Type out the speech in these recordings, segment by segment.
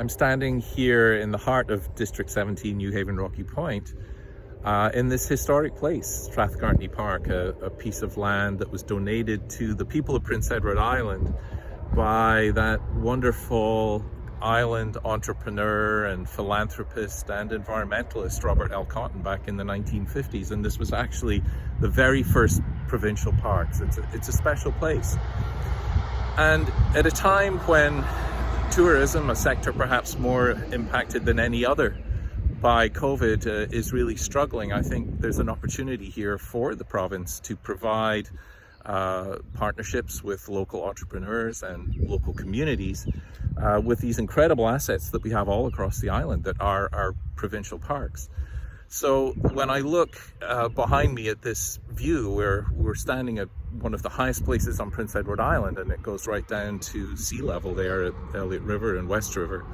I'm standing here in the heart of District 17, New Haven Rocky Point, in this historic place, Strathgartney Park, a piece of land that was donated to the people of Prince Edward Island by that wonderful island entrepreneur and philanthropist and environmentalist Robert L. Cotton back in the 1950s. And this was actually the very first provincial parks. It's a special place. And at a time when tourism, a sector perhaps more impacted than any other by COVID, is really struggling, I think there's an opportunity here for the province to provide partnerships with local entrepreneurs and local communities with these incredible assets that we have all across the island that are our provincial parks. So when I look behind me at this view, where we're standing at one of the highest places on Prince Edward Island, and it goes right down to sea level there at Elliott River and West River,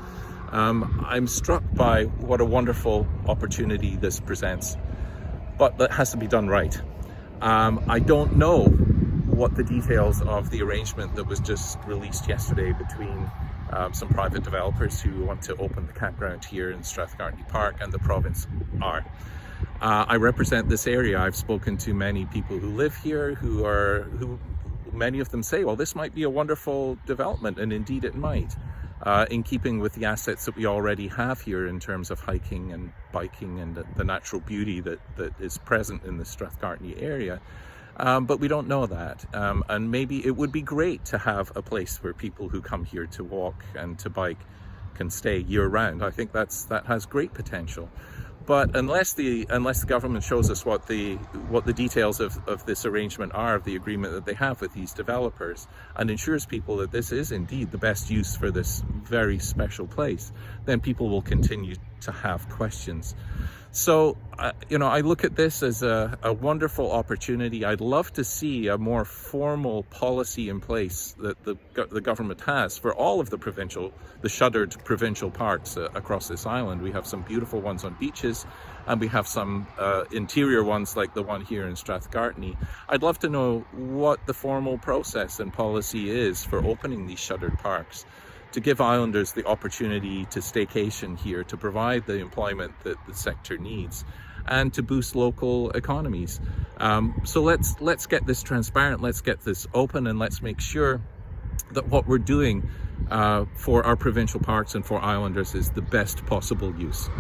I'm struck by what a wonderful opportunity this presents, but that has to be done right. I don't know what the details of the arrangement that was just released yesterday between some private developers who want to open the campground here in Strathgartney Park and the province are. I represent this area. I've spoken to many people who live here who many of them say, well, this might be a wonderful development, and indeed it might, in keeping with the assets that we already have here in terms of hiking and biking and the natural beauty that is present in the Strathgartney area. But we don't know that, and maybe it would be great to have a place where people who come here to walk and to bike can stay year-round. I think that has great potential. But unless the government shows us what the details of this arrangement are, of the agreement that they have with these developers, and ensures people that this is indeed the best use for this very special place, then people will continue to have questions. So, I look at this as a wonderful opportunity. I'd love to see a more formal policy in place that the government has for all of the shuttered provincial parks across this island. We have some beautiful ones on beaches, and we have some interior ones like the one here in Strathgartney. I'd love to know what the formal process and policy is for opening these shuttered parks, to give islanders the opportunity to staycation here, to provide the employment that the sector needs, and to boost local economies. So let's get this transparent, let's get this open, and let's make sure that what we're doing for our provincial parks and for islanders is the best possible use.